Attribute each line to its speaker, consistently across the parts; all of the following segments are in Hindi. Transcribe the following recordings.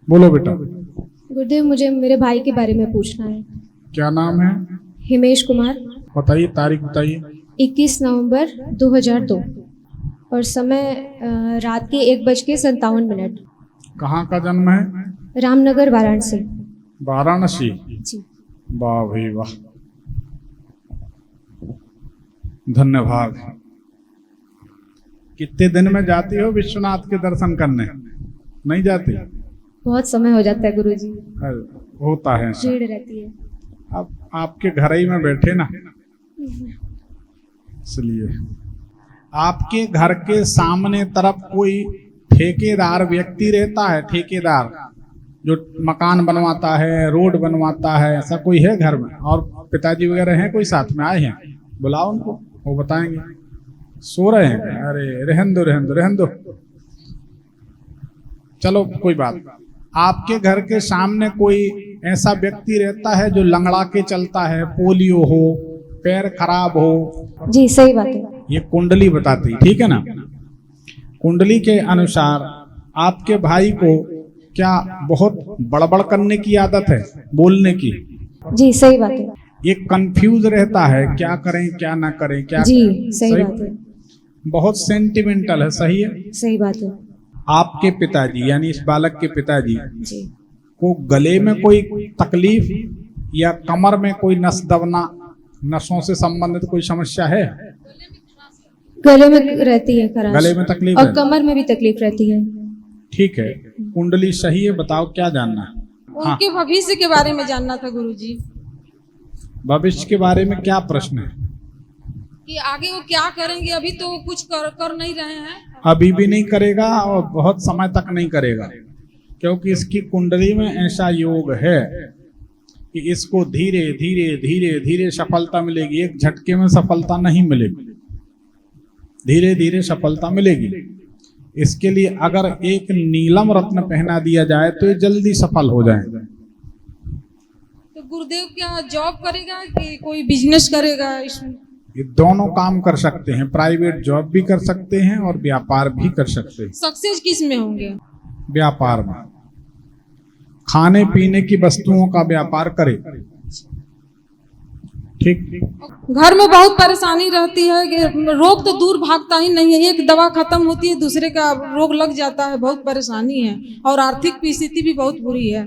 Speaker 1: बोलो बेटा।
Speaker 2: गुरुदेव, मुझे मेरे भाई के बारे में पूछना है।
Speaker 1: क्या नाम है?
Speaker 2: हिमेश कुमार।
Speaker 1: बताइए, तारीख बताइए।
Speaker 2: 21 नवंबर 2002 और समय रात के 1:57।
Speaker 1: कहाँ का जन्म है?
Speaker 2: रामनगर, वाराणसी।
Speaker 1: वाराणसी।
Speaker 2: जी।
Speaker 1: वाह भाई वाह, धन्यवाद। कितने दिन में जाती हो विश्वनाथ के दर्शन करने? नहीं जाती?
Speaker 2: बहुत समय हो जाता है गुरुजी,
Speaker 1: अरे, होता है ऐसा।
Speaker 2: भीड़ रहती है।
Speaker 1: अब आपके घर ही में बैठे ना, इसलिए। आपके घर के सामने तरफ कोई ठेकेदार व्यक्ति रहता है? ठेकेदार जो मकान बनवाता है, रोड बनवाता है, ऐसा कोई है घर में? और पिताजी वगैरह हैं कोई साथ में? आए हैं, बुलाओ उनको, वो बताएंगे। सो रहे हैं? अरे रहन दो रहन दो रहन दो, चलो कोई बात। आपके घर के सामने कोई ऐसा व्यक्ति रहता है जो लंगड़ा के चलता है, पोलियो हो, पैर खराब हो?
Speaker 2: जी, सही बात है।
Speaker 1: ये कुंडली बताती, ठीक है ना? कुंडली के अनुसार आपके भाई को क्या बहुत बड़बड़ करने की आदत है, बोलने की?
Speaker 2: जी, सही बात है।
Speaker 1: ये कंफ्यूज रहता है, क्या करें क्या ना करें, क्या
Speaker 2: जी,
Speaker 1: करें?
Speaker 2: सही बात है।
Speaker 1: बहुत सेंटिमेंटल है, सही है?
Speaker 2: सही बात है।
Speaker 1: आपके पिताजी यानी इस बालक के पिताजी
Speaker 2: जी।
Speaker 1: को गले में कोई तकलीफ या कमर में कोई नस दबना, नसों से संबंधित कोई समस्या है?
Speaker 2: गले में रहती है खराश,
Speaker 1: गले में तकलीफ
Speaker 2: और
Speaker 1: है?
Speaker 2: कमर में भी तकलीफ रहती है।
Speaker 1: ठीक है, कुंडली सही है। बताओ क्या जानना है? हाँ,
Speaker 3: उनके भविष्य के बारे में जानना था गुरुजी,
Speaker 1: भविष्य के बारे में क्या प्रश्न है?
Speaker 3: कि आगे वो क्या करेंगे। अभी तो कुछ कर नहीं रहे हैं।
Speaker 1: अभी भी नहीं करेगा और बहुत समय तक नहीं करेगा, क्योंकि इसकी कुंडली में ऐसा योग है कि इसको धीरे धीरे धीरे धीरे सफलता मिलेगी। एक झटके में सफलता नहीं मिलेगी, धीरे धीरे सफलता मिलेगी। इसके लिए अगर एक नीलम रत्न पहना दिया जाए तो ये जल्दी सफल हो जाएगा।
Speaker 3: तो गुरुदेव क्या जॉब करेगा कि कोई बिजनेस करेगा? इसमें
Speaker 1: ये दोनों काम कर सकते हैं, प्राइवेट जॉब भी कर सकते हैं और व्यापार भी कर सकते हैं।
Speaker 3: सक्सेस किस में होंगे?
Speaker 1: व्यापार में, खाने पीने की वस्तुओं का व्यापार करे। ठीक।
Speaker 3: घर में बहुत परेशानी रहती है कि रोग तो दूर भागता ही नहीं है। एक दवा खत्म होती है, दूसरे का रोग लग जाता है। बहुत परेशानी है और आर्थिक स्थिति भी बहुत बुरी है।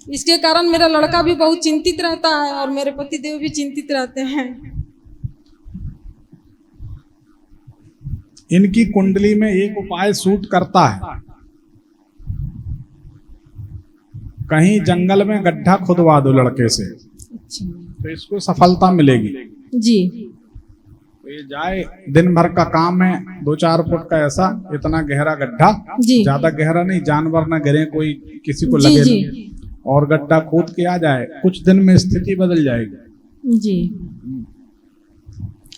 Speaker 3: इसके कारण मेरा लड़का भी बहुत चिंतित रहता है और मेरे पति देव भी चिंतित रहते हैं।
Speaker 1: इनकी कुंडली में एक उपाय सूट करता है। कहीं जंगल में गड्ढा खुदवा दो लड़के से, तो इसको सफलता मिलेगी।
Speaker 3: जी।
Speaker 1: तो ये जाए, दिन भर का काम है, 2-4 फुट का ऐसा इतना गहरा गड्ढा,
Speaker 3: जी।
Speaker 1: ज्यादा गहरा नहीं, जानवर ना गिरे, कोई किसी को
Speaker 3: जी,
Speaker 1: लगे
Speaker 3: जी।
Speaker 1: नहीं, और गड्ढा खोद के आ जाए, कुछ दिन में स्थिति बदल जाएगी।
Speaker 3: जी।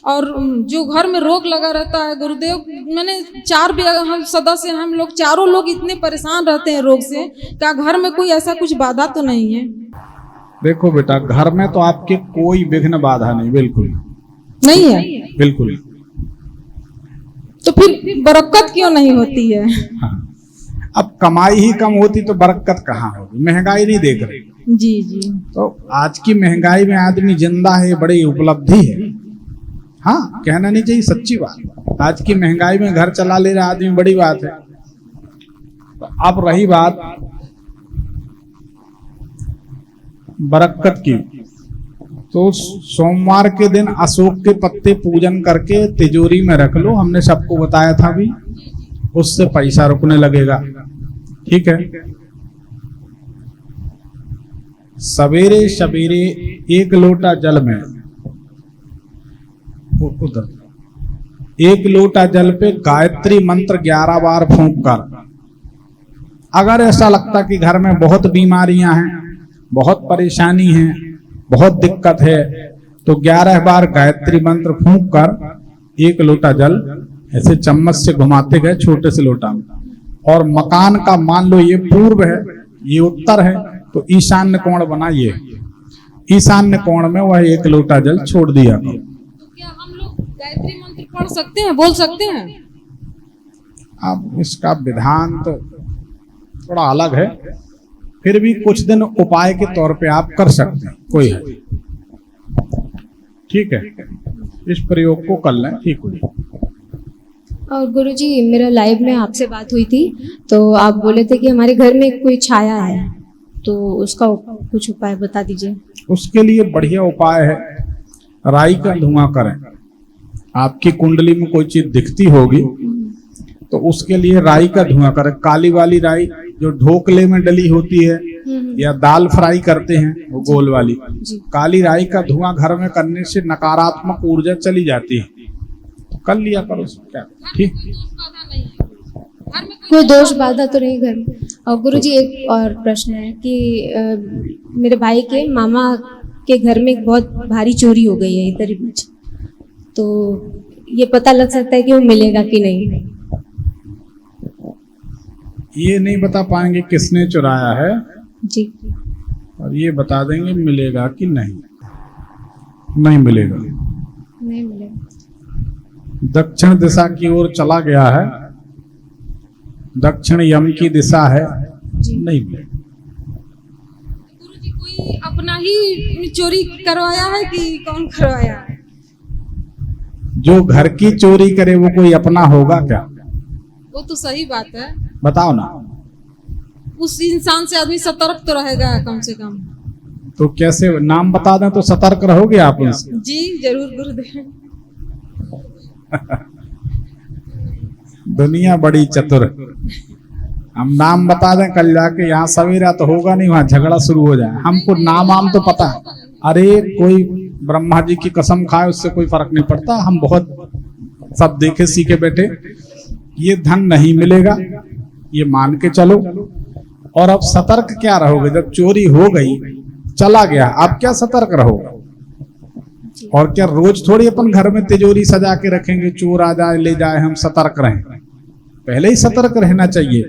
Speaker 3: और जो घर में रोग लगा रहता है गुरुदेव, मैंने 4 हम सदस्य, हम लोग चारों लोग इतने परेशान रहते हैं रोग से। क्या घर में कोई ऐसा कुछ बाधा तो नहीं है?
Speaker 1: देखो बेटा, घर में तो आपके कोई विघ्न बाधा नहीं, बिल्कुल
Speaker 3: नहीं है।
Speaker 1: बिल्कुल।
Speaker 3: तो फिर बरकत क्यों नहीं होती है?
Speaker 1: हाँ। अब कमाई ही कम होती तो बरकत कहाँ होगी? महंगाई नहीं देख रही?
Speaker 3: जी जी।
Speaker 1: तो आज की महंगाई में आदमी जिंदा है, बड़ी उपलब्धि है। हाँ, कहना नहीं चाहिए, सच्ची बात। आज की महंगाई में घर चला ले रहा आदमी, बड़ी बात है। तो अब रही बात बरकत की, तो सोमवार के दिन अशोक के पत्ते पूजन करके तिजोरी में रख लो। हमने सबको बताया था भी, उससे पैसा रुकने लगेगा। ठीक है। सवेरे सवेरे 1 लोटा जल में, उधर 1 लोटा जल पे गायत्री मंत्र 11 बार फूंक कर, अगर ऐसा लगता कि घर में बहुत बीमारियां हैं, बहुत परेशानी है, बहुत दिक्कत है, तो 11 बार गायत्री मंत्र फूंक कर 1 लोटा जल ऐसे चम्मच से घुमाते गए छोटे से लोटा में, और मकान का मान लो ये पूर्व है, ये उत्तर है, तो ईशान्य कोण बना, ये ईशान्य कोण में वह 1 लोटा जल छोड़ दिया।
Speaker 3: तो क्या हम लोग गायत्री मंत्र पढ़ सकते हैं, बोल सकते हैं?
Speaker 1: अब इसका विधान तो थोड़ा अलग है, फिर भी कुछ दिन उपाय के तौर पे आप कर सकते हैं, कोई है, ठीक है, इस प्रयोग को कर लें, ठीक हो जाए।
Speaker 2: और गुरुजी मेरा लाइव में आपसे बात हुई थी, तो आप बोले थे कि हमारे घर में कोई छाया है, तो उसका कुछ उपाय बता दीजिए।
Speaker 1: उसके लिए बढ़िया उपाय है, राई का धुआं करें। आपकी कुंडली में कोई चीज दिखती होगी तो उसके लिए राई का धुआं करें। काली वाली राई जो ढोकले में डली होती है या दाल फ्राई करते हैं वो गोल वाली, काली राई का धुआं घर में करने से नकारात्मक ऊर्जा चली जाती है, तो कर लिया करो, क्या ठीक।
Speaker 2: कोई दोष बाधा तो नहीं घर में। और गुरुजी एक और प्रश्न है कि मेरे भाई के मामा के घर में एक बहुत भारी चोरी हो गई है इधर ही बीच, तो ये पता लग सकता है कि वो मिलेगा कि नहीं?
Speaker 1: ये नहीं बता पाएंगे किसने चुराया है
Speaker 2: जी,
Speaker 1: और ये बता देंगे मिलेगा कि नहीं। नहीं मिलेगा।
Speaker 2: नहीं मिलेगा।
Speaker 1: दक्षिण दिशा की ओर चला गया है, दक्षिण यम की दिशा है, नहीं मिलेगा।
Speaker 3: गुरुजी कोई अपना ही चोरी करवाया है कि कौन करवाया है?
Speaker 1: जो घर की चोरी करे वो कोई अपना होगा क्या?
Speaker 3: वो तो सही बात है,
Speaker 1: बताओ ना।
Speaker 3: उस इंसान से आदमी सतर्क तो रहेगा कम से कम।
Speaker 1: तो कैसे नाम बता दें तो सतर्क रहोगे आप उनसे?
Speaker 3: जी जरूर गुरुदेव।
Speaker 1: दुनिया बड़ी चतुर, हम नाम बता दें कल जाके यहाँ सवेरा तो होगा नहीं, वहां झगड़ा शुरू हो जाए। हमको नाम तो पता है, अरे कोई ब्रह्मा जी की कसम खाए उससे कोई फर्क नहीं पड़ता, हम बहुत सब देखे सीखे बैठे। ये धन नहीं मिलेगा ये मान के चलो। और अब सतर्क क्या रहोगे? जब चोरी हो गई चला गया, अब क्या सतर्क रहोगे? और क्या रोज थोड़ी अपन घर में तिजोरी सजा के रखेंगे, चोर आ जाए ले जाए हम सतर्क रहें? पहले ही सतर्क रहना चाहिए।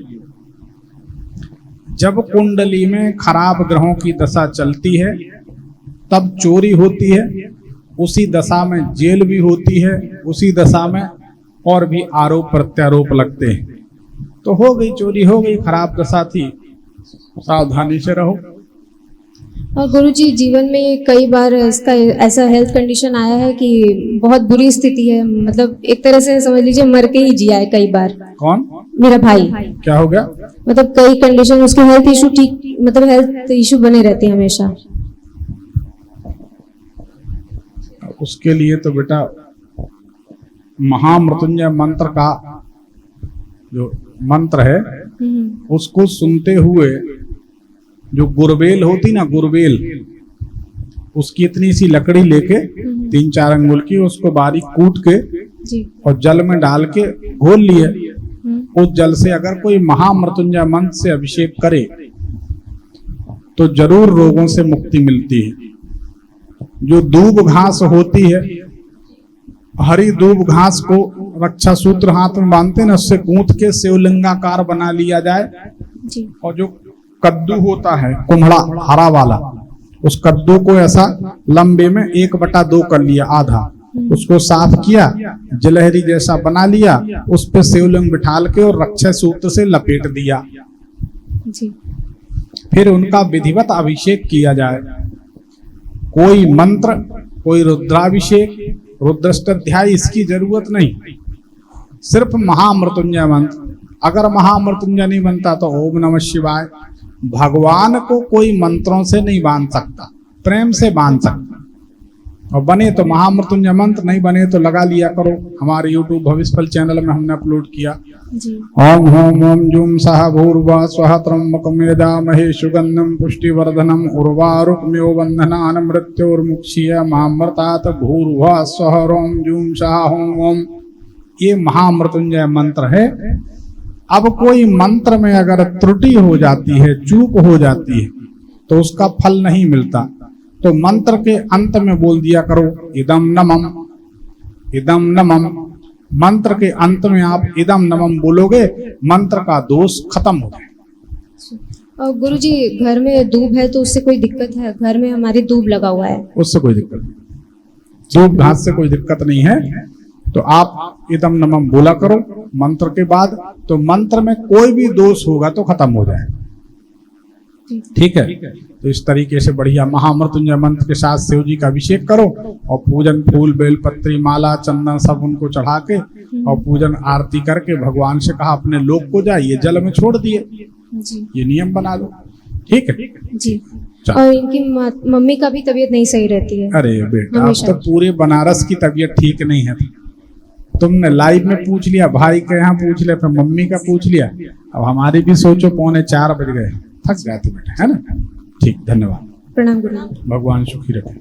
Speaker 1: जब कुंडली में खराब ग्रहों की दशा चलती है तब चोरी होती है, उसी दशा में जेल भी होती है, उसी दशा में और भी आरोप प्रत्यारोप लगते हैं। तो हो गई चोरी, हो गई, खराब दशा थी, सावधानी से रहो।
Speaker 2: और गुरुजी जीवन में कई बार इसका ऐसा हेल्थ कंडीशन आया है कि बहुत बुरी स्थिति है, मतलब एक तरह से समझ लीजिए मर के ही जिया है कई बार।
Speaker 1: कौन?
Speaker 2: मेरा भाई।
Speaker 1: क्या हो गया?
Speaker 2: मतलब कई कंडीशन, उसके हेल्थ इशू ठीक, मतलब हेल्थ इशू बने रहते हैं हमेशा।
Speaker 1: उसके लिए तो बेटा महामृत्युंजय मंत्र का जो मंत्र है उसको सुनते हुए, जो गुरबेल होती ना, गुरबेल, उसकी इतनी सी लकड़ी लेके 3-4 अंगुल की, उसको बारीक कूट के और जल में डाल के घोल लिए। उस जल से अगर कोई महामृत्युंजय मंत्र से अभिषेक करे तो जरूर रोगों से मुक्ति मिलती है। जो दूब घास होती है, हरी दूब घास को रक्षा सूत्र हाथ में बांधते ना, उससे गूंथ के शिवलिंगाकार बना लिया जाए। और जो कद्दू होता है कुम्हड़ा हरा वाला, उस कद्दू को ऐसा लंबे में 1/2 कर लिया, आधा उसको साफ किया, जलहरी जैसा बना लिया, उस पे शिवलिंग बिठाल के और रक्षा सूत्र से लपेट दिया। फिर उनका विधिवत अभिषेक किया जाए। कोई मंत्र, कोई रुद्राभिषेक, रुद्राष्टाध्याय इसकी जरूरत नहीं, सिर्फ महामृत्युंजय मंत्र। अगर महामृत्युंजय नहीं बनता तो ओम नमः शिवाय। भगवान को कोई मंत्रों से नहीं बांध सकता, प्रेम से बांध सकता। और बने तो महामृत्युंजय मंत्र, नहीं बने तो लगा लिया करो। हमारे YouTube भविष्यफल चैनल में हमने अपलोड किया। ओम होम ओम जूम सह भूर्वा स्वः त्र्यंबकं यजामहे सुगंधं पुष्टिवर्धनम् उर्वारुकमिव बन्धनान् मृत्योर्मुक्षीय मामृतात् भूर्वा स्वः ओम जूम सह होम ओम। ये महामृत्युंजय मंत्र है। अब कोई मंत्र में अगर त्रुटि हो जाती है, चूक हो जाती है, तो उसका फल नहीं मिलता। तो मंत्र के अंत में बोल दिया करो इदम नमम, इदम नमम। मंत्र के अंत में आप इदम नमम बोलोगे, मंत्र का दोष खत्म हो जाएगा।
Speaker 2: और गुरुजी घर में दूब है तो उससे कोई दिक्कत है? घर में हमारी दूब लगा हुआ है।
Speaker 1: उससे कोई दिक्कत नहीं, दूब घास से कोई दिक्कत नहीं है। तो आप इदम नमः बोला करो मंत्र के बाद, तो मंत्र में कोई भी दोष होगा तो खत्म हो जाए। ठीक है, तो इस तरीके से बढ़िया महामृत्युंजय मंत्र के साथ शिव जी का अभिषेक करो और पूजन फूल बेलपत्री माला चंदन सब उनको चढ़ा के और पूजन आरती करके भगवान से कहा अपने लोक को जाइए, जल में छोड़ दिए।
Speaker 2: जी
Speaker 1: ये नियम बना लो। ठीक है
Speaker 2: जी।
Speaker 1: चल।
Speaker 2: और इनकी मम्मी का भी तबीयत नहीं सही रहती है।
Speaker 1: अरे बेटा, अब
Speaker 2: हमेशा।
Speaker 1: तो पूरे बनारस की तबीयत ठीक नहीं है। तुमने लाइव में पूछ लिया, भाई के यहाँ पूछ लिया, फिर मम्मी का पूछ लिया, अब हमारी भी सोचो 3:45 बज गए, थक जाते बेटा, है ना। ठीक, धन्यवाद।
Speaker 2: प्रणाम गुरुजी।
Speaker 1: भगवान सुखी रखे।